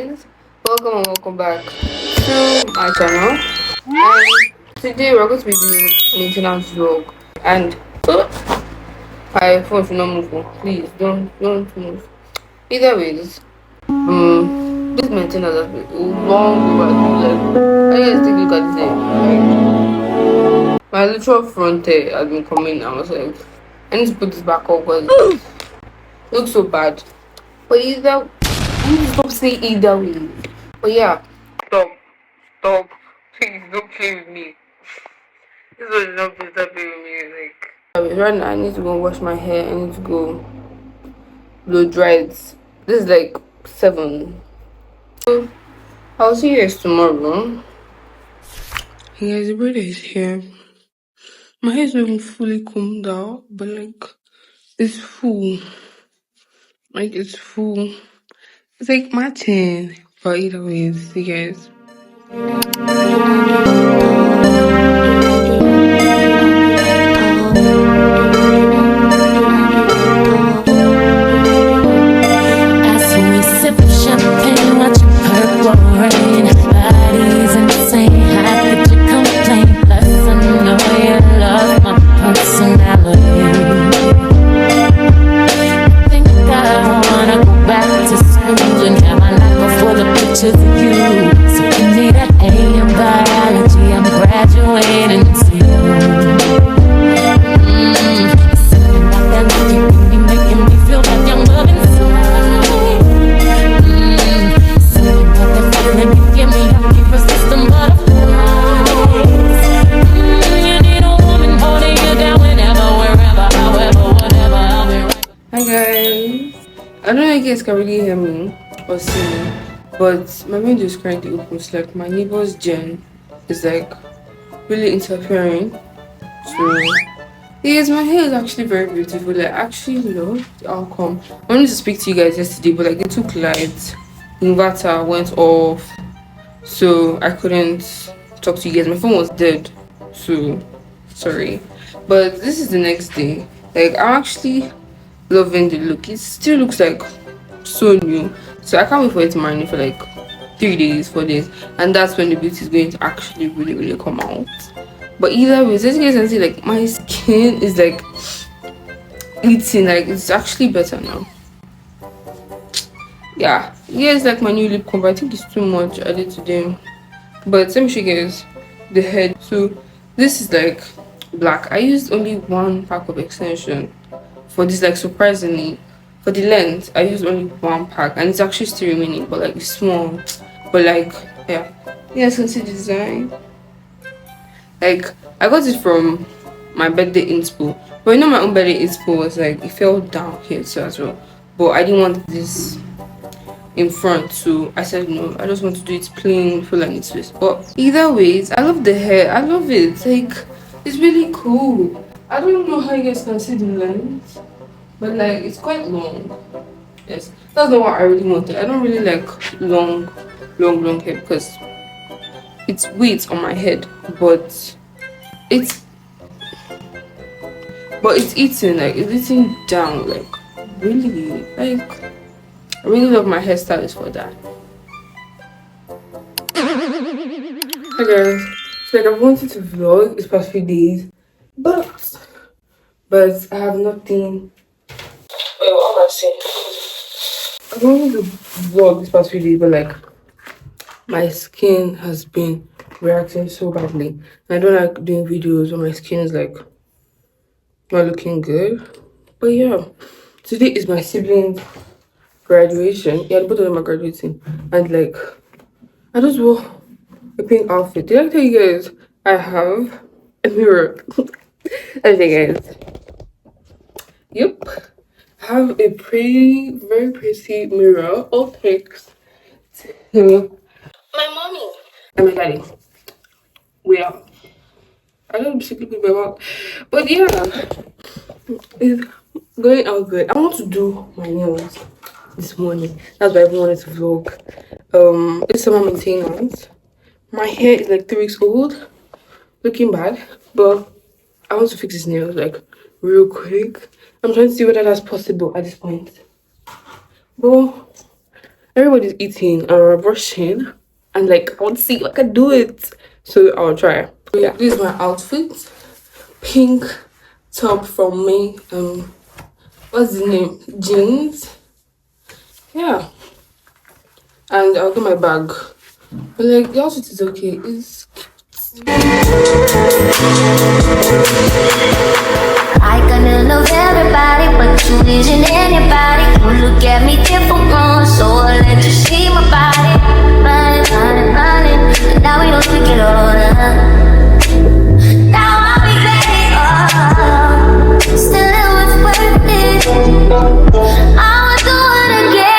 guys, welcome and welcome back to my channel. And today we're going to be doing maintenance vlog. And my phone should not move. Please don't move. Either ways, this maintenance has been long overdue. Like, I guys take a look at this. Like, my literal front hair has been coming. I was like, I need to put this back up because it looks so bad. But either, I need to stop saying either way. But yeah, stop. Please don't play with me. This was not please stop playing with me. Like, right now I need to go wash my hair. I need to go blow dry it. This is like 7. So I'll see you guys tomorrow. Hey guys, the brother is here. My hair is not even fully combed out, but like it's full. Like it's full. It's like matching. But either ways, you guys. I don't know if you guys can really hear me or see me, but my window is currently open. It's like my neighbor's gen is like really interfering. So yes, my hair is actually very beautiful. Like, I actually love the outcome. I wanted to speak to you guys yesterday, but like it took light, inverter went off, so I couldn't talk to you guys. My phone was dead, so sorry. But this is the next day. Like, I'm actually loving the look. It still looks like so new, so I can't wait for it to marinate for like 3 days, 4 days, and that's when the beauty is going to actually really come out. But either way, as you guys can see, like my skin is like eating, like it's actually better now. Yeah, it's like my new lip combo. I think it's too much I did today, but let me show you guys the head. So this is like black. I used only 1 pack of extension for this. Like, surprisingly, for the length I used only 1 pack, and it's actually still remaining, but like it's small. But like, yeah, you guys can see the design. Like, I got it from my birthday inspo, but you know, my own birthday inspo was like, it fell down here too as well, but I didn't want this in front, so I said no, I just want to do it plain, full and twist. But either ways, I love the hair. I love it. Like, it's really cool. I don't know how you guys can see the length, but like it's quite long. Yes, that's not what I really wanted. I don't really like long hair because it's weight on my head, but it's eating, like it's eating down, like really. Like, I really love my hairstylist for that. Hi guys, so like, I've wanted to vlog these past few days, but I have nothing. Wait, what am I saying? I've wanted to vlog these past few days, but like my skin has been reacting so badly. I don't like doing videos when my skin is like not looking good. But yeah, today is my siblings' graduation. Yeah, both of them are graduating, and like I just wore a pink outfit. Did I tell you guys I have a mirror? Okay, guys. Yep, I have a very pretty mirror, all thanks to my mommy and my daddy. Well, I don't basically put my mouth, but yeah, it's going out good. I want to do my nails this morning. That's why I wanted to vlog. It's summer maintenance. My hair is like 3 weeks old, looking bad, but I want to fix his nails like real quick. I'm trying to see whether that's possible at this point. But everybody's eating and we're brushing, and like I want to see if I can do it, so I'll try. Yeah, this is my outfit. Pink top from me. What's the name? Jeans. Yeah, and I'll get my bag. But like the outfit is okay. It's I kinda love everybody, but you isn't anybody. You look at me different, so I let you see my body. Running, running, running, and now we don't speak at all. Now I'll be ready, still it was worth it. I would do it again.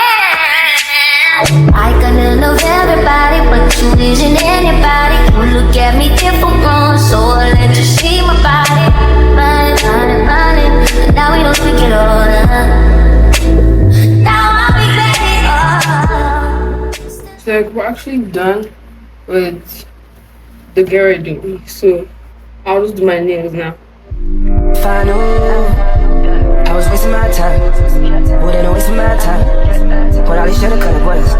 I kinda love everybody, but you isn't anybody. You look at me different, so I let you see my body. Running, running, running, and now we don't speak at all. Now I'll be ready. so like we're actually done with the get ready. So I'll just do my nails now. If I knew I was wasting my time, wouldn't have wasted my time. Put all these shit in color boys.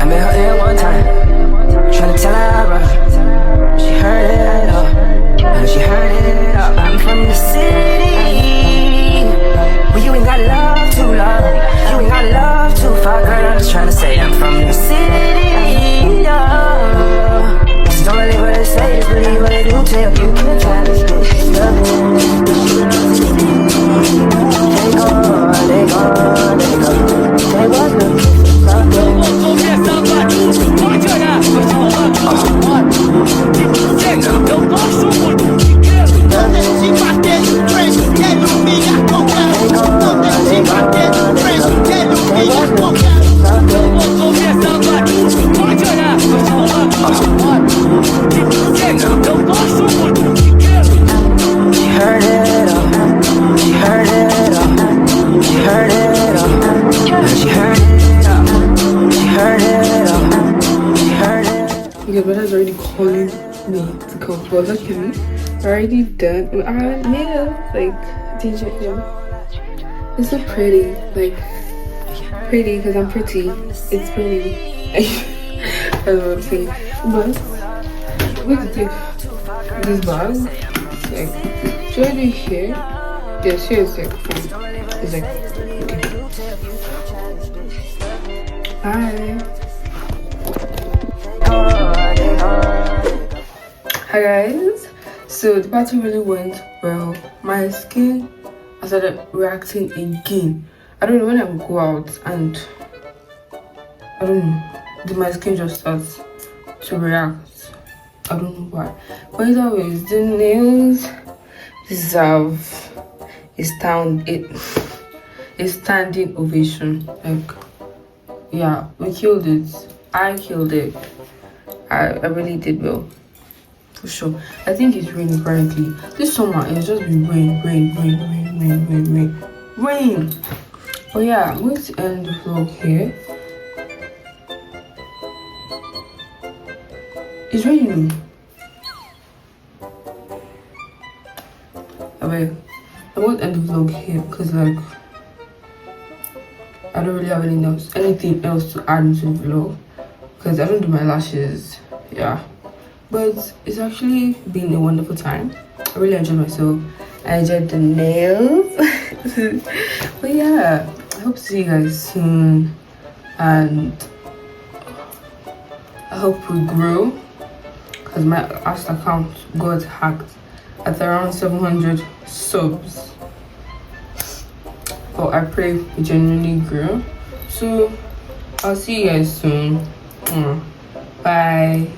I met her here one time, trying to tell her I run. She heard it all, and she heard it all. I'm from the city, but you ain't got love too long. You ain't got love too far, girl. I'm just trying to say I'm from the city. Just don't believe what they say, just believe what they do. Tell you can try to stay stuck. They go. They was looking for Your brother's already calling me to come, but luckily already done. Our nails, like DJ, it's so pretty, like pretty because I'm pretty. It's pretty. That's what I'm saying. But we have to take this bag. Like, should I do it here? Yes, here is like fine. It's like okay. Bye. Hi guys, so the party really went well. My skin, I started reacting again. I don't know, when I go out and I don't know, my skin just starts to react. I don't know why. But either way, the nails deserve a standing ovation. Like, yeah, we killed it. I killed it. I really did well. For sure. I think it's raining currently. This summer it's just been rain. But yeah, I'm going to end the vlog here. It's raining. I'm going to end the vlog here because like I don't really have anything else to add into the vlog because I don't do my lashes. Yeah. But it's actually been a wonderful time. I really enjoyed myself. I enjoyed the nails. But yeah, I hope to see you guys soon. And I hope we grow. Because my last account got hacked at around 700 subs. But I pray we genuinely grow. So I'll see you guys soon. Bye.